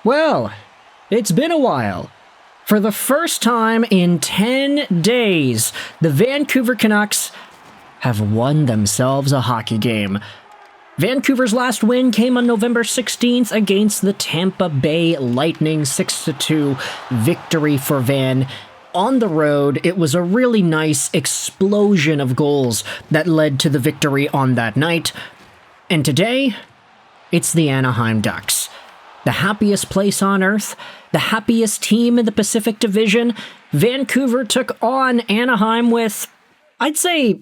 Well, it's been a while. For the first time in 10 days, the Vancouver Canucks have won themselves a hockey game. Vancouver's last win came on November 16th against the Tampa Bay Lightning, 6-2 victory for Van. On the road, it was a really nice explosion of goals that led to the victory on that night. And today, it's the Anaheim Ducks. The happiest place on earth, the happiest team in the Pacific Division. Vancouver took on Anaheim with, I'd say,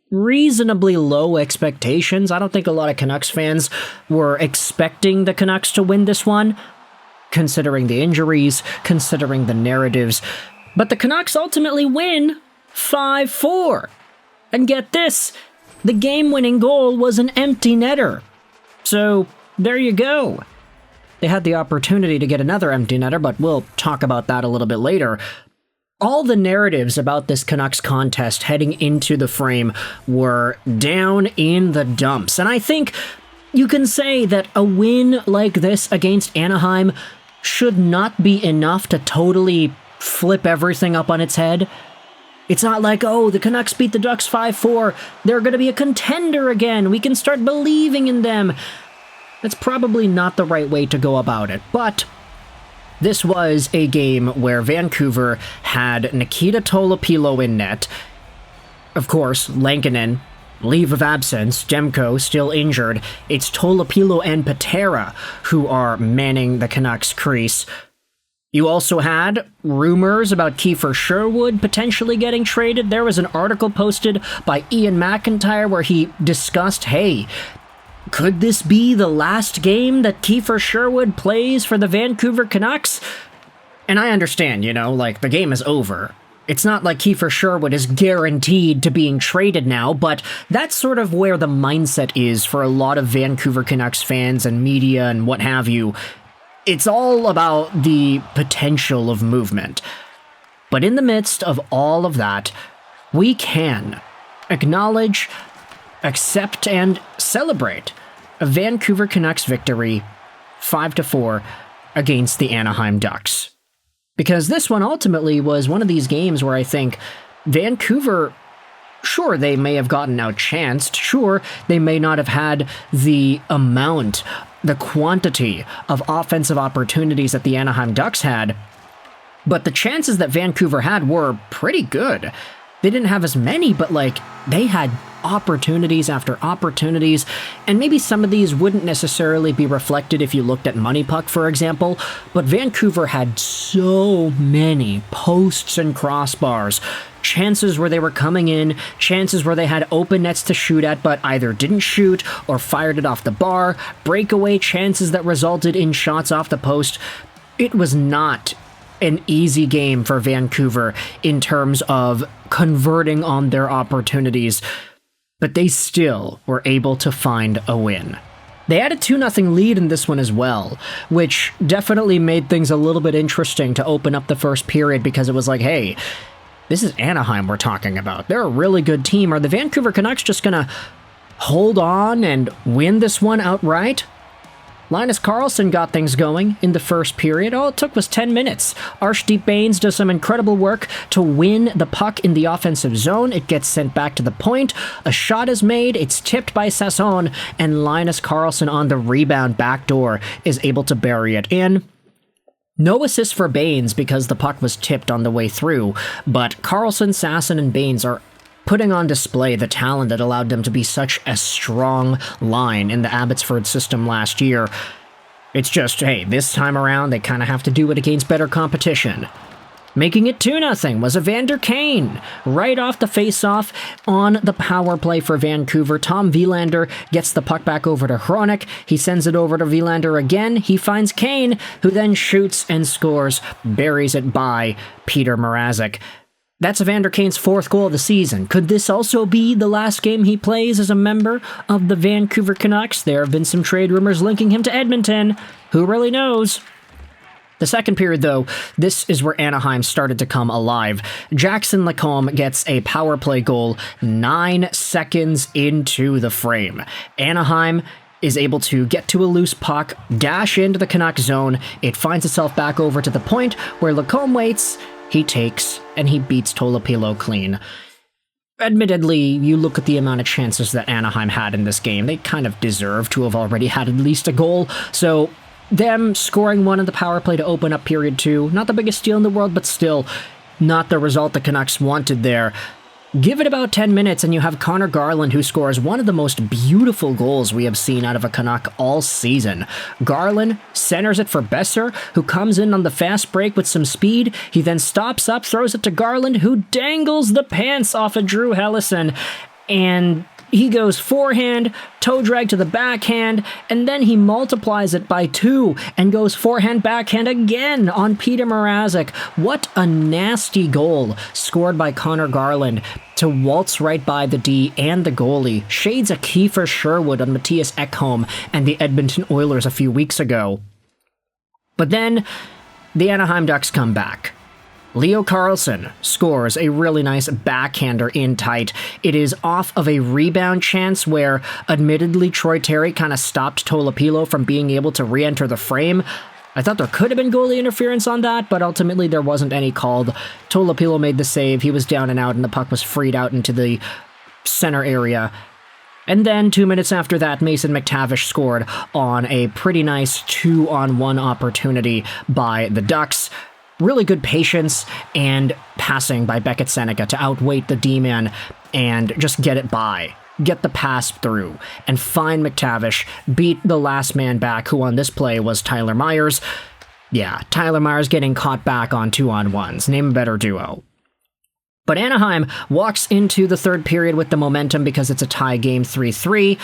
reasonably low expectations. I don't think a lot of Canucks fans were expecting the Canucks to win this one, considering the injuries, considering the narratives. But the Canucks ultimately win 5-4. And get this, the game-winning goal was an empty netter. So, there you go. They had the opportunity to get another empty netter, but we'll talk about that a little bit later. All the narratives about this Canucks contest heading into the frame were down in the dumps. And I think you can say that a win like this against Anaheim should not be enough to totally flip everything up on its head. It's not like, oh, the Canucks beat the Ducks 5-4. They're going to be a contender again. We can start believing in them. That's probably not the right way to go about it, but this was a game where Vancouver had Nikita Tolopilo in net. Of course, Lankinen, leave of absence, Demko still injured. It's Tolopilo and Petr who are manning the Canucks crease. You also had rumors about Kiefer Sherwood potentially getting traded. There was an article posted by Ian McIntyre where he discussed, hey, could this be the last game that Kiefer Sherwood plays for the Vancouver Canucks? And I understand, the game is over. It's not like Kiefer Sherwood is guaranteed to being traded now, but that's sort of where the mindset is for a lot of Vancouver Canucks fans and media and what have you. It's all about the potential of movement. But in the midst of all of that, we can acknowledge, accept, and celebrate a Vancouver Canucks victory 5-4 against the Anaheim Ducks. Because this one ultimately was one of these games where I think Vancouver, sure, they may have gotten outchanced, sure, they may not have had the amount, the quantity of offensive opportunities that the Anaheim Ducks had, but the chances that Vancouver had were pretty good. They didn't have as many, but they had opportunities after opportunities, and maybe some of these wouldn't necessarily be reflected if you looked at Money Puck, for example, but Vancouver had so many posts and crossbars, chances where they were coming in, chances where they had open nets to shoot at but either didn't shoot or fired it off the bar, breakaway chances that resulted in shots off the post. It was not an easy game for Vancouver in terms of converting on their opportunities, but they still were able to find a win. They had a 2-0 lead in this one as well, which definitely made things a little bit interesting to open up the first period because it was like, hey, this is Anaheim we're talking about. They're a really good team. Are the Vancouver Canucks just gonna hold on and win this one outright? Linus Karlsson got things going in the first period. All it took was 10 minutes. Arshdeep Bains does some incredible work to win the puck in the offensive zone. It gets sent back to the point. A shot is made. It's tipped by Sasson, and Linus Karlsson on the rebound backdoor is able to bury it in. No assist for Bains because the puck was tipped on the way through, but Karlsson, Sasson, and Bains are putting on display the talent that allowed them to be such a strong line in the Abbotsford system last year. It's just, hey, this time around, they kind of have to do it against better competition. Making it 2-0 was Evander Kane, right off the face-off on the power play for Vancouver. Tom Wilander gets the puck back over to Hronek. He sends it over to Wilander again. He finds Kane, who then shoots and scores, buries it by Petr Mrazek. That's Evander Kane's 4th goal of the season. Could this also be the last game he plays as a member of the Vancouver Canucks? There have been some trade rumors linking him to Edmonton. Who really knows? The second period, though, this is where Anaheim started to come alive. Jackson LaCombe gets a power play goal 9 seconds into the frame. Anaheim is able to get to a loose puck, dash into the Canucks zone. It finds itself back over to the point where LaCombe waits. He takes, and he beats Tolopilo clean. Admittedly, you look at the amount of chances that Anaheim had in this game, they kind of deserve to have already had at least a goal, so them scoring one in the power play to open up period 2, not the biggest deal in the world, but still not the result the Canucks wanted there. Give it about 10 minutes and you have Conor Garland, who scores one of the most beautiful goals we have seen out of a Canuck all season. Garland centers it for Besser, who comes in on the fast break with some speed. He then stops up, throws it to Garland, who dangles the pants off of Drew Helleson, and he goes forehand, toe drag to the backhand, and then he multiplies it by 2 and goes forehand backhand again on Petr Mrazek. What a nasty goal scored by Conor Garland to waltz right by the D and the goalie. Shades of Kiefer Sherwood on Mattias Ekholm and the Edmonton Oilers a few weeks ago. But then the Anaheim Ducks come back. Leo Karlsson scores a really nice backhander in tight. It is off of a rebound chance where, admittedly, Troy Terry kind of stopped Tolopilo from being able to re-enter the frame. I thought there could have been goalie interference on that, but ultimately there wasn't any called. Tolopilo made the save, he was down and out, and the puck was freed out into the center area. And then 2 minutes after that, Mason MacTavish scored on a pretty nice 2-on-1 opportunity by the Ducks. Really good patience and passing by Beckett Seneca to outweight the D-man and just get it by. Get the pass through and find MacTavish, beat the last man back, who on this play was Tyler Myers. Yeah, Tyler Myers getting caught back on 2-on-1s. Name a better duo. But Anaheim walks into the third period with the momentum because it's a tie game 3-3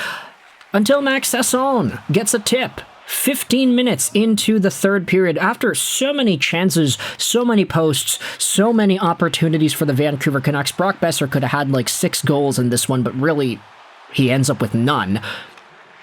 until Max Sasson gets a tip. 15 minutes into the third period, after so many chances, so many posts, so many opportunities for the Vancouver Canucks. Brock Besser could have had like 6 goals in this one, but really, he ends up with none.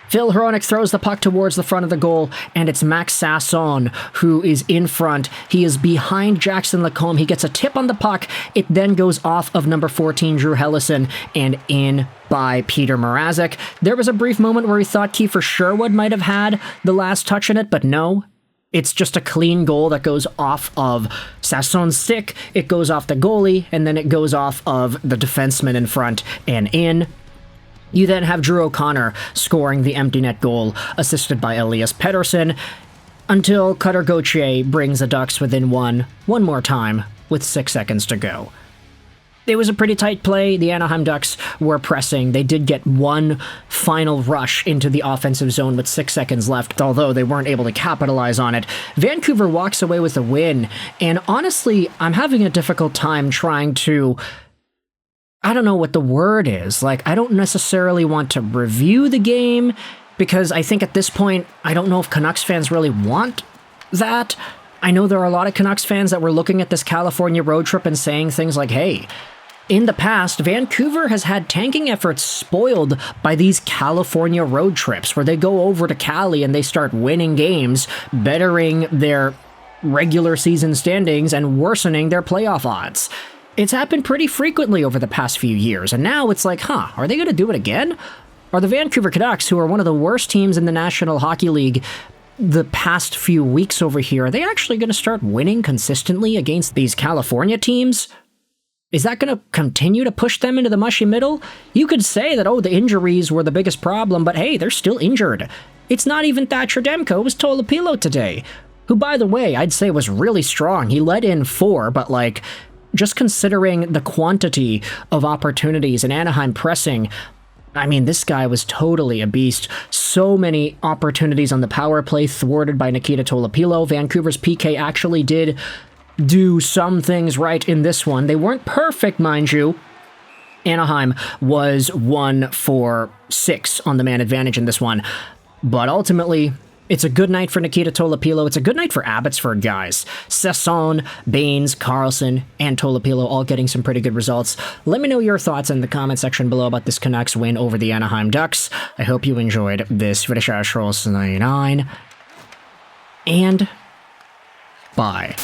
Phil Hronik throws the puck towards the front of the goal, and it's Max Sasson who is in front. He is behind Jackson LaCombe. He gets a tip on the puck. It then goes off of number 14, Drew Helleson, and in by Petr Mrazek. There was a brief moment where we thought Kiefer Sherwood might have had the last touch in it, but no. It's just a clean goal that goes off of Sasson's stick, it goes off the goalie, and then it goes off of the defenseman in front and in. You then have Drew O'Connor scoring the empty net goal, assisted by Elias Pettersson, until Cutter Gauthier brings the Ducks within one more time, with 6 seconds to go. It was a pretty tight play. The Anaheim Ducks were pressing. They did get one final rush into the offensive zone with 6 seconds left, although they weren't able to capitalize on it. Vancouver walks away with a win, and honestly, I'm having a difficult time trying to... I don't know what the word is. Like, I don't necessarily want to review the game, because I think at this point, I don't know if Canucks fans really want that. I know there are a lot of Canucks fans that were looking at this California road trip and saying things like, hey, in the past, Vancouver has had tanking efforts spoiled by these California road trips where they go over to Cali and they start winning games, bettering their regular season standings and worsening their playoff odds. It's happened pretty frequently over the past few years, and now it's like, are they going to do it again? Are the Vancouver Canucks, who are one of the worst teams in the National Hockey League the past few weeks over here, are they actually going to start winning consistently against these California teams? Is that going to continue to push them into the mushy middle? You could say that, the injuries were the biggest problem, but hey, they're still injured. It's not even Thatcher Demko, it was Tolopilo today, who, by the way, I'd say was really strong. He let in 4, but just considering the quantity of opportunities and Anaheim pressing, I mean, this guy was totally a beast. So many opportunities on the power play thwarted by Nikita Tolopilo. Vancouver's PK actually did do some things right in this one. They weren't perfect, mind you. Anaheim was 1 for 6 on the man advantage in this one. But ultimately, it's a good night for Nikita Tolopilo. It's a good night for Abbotsford guys. Sasson, Baines, Karlsson, and Tolopilo all getting some pretty good results. Let me know your thoughts in the comment section below about this Canucks win over the Anaheim Ducks. I hope you enjoyed this video. 99. And bye.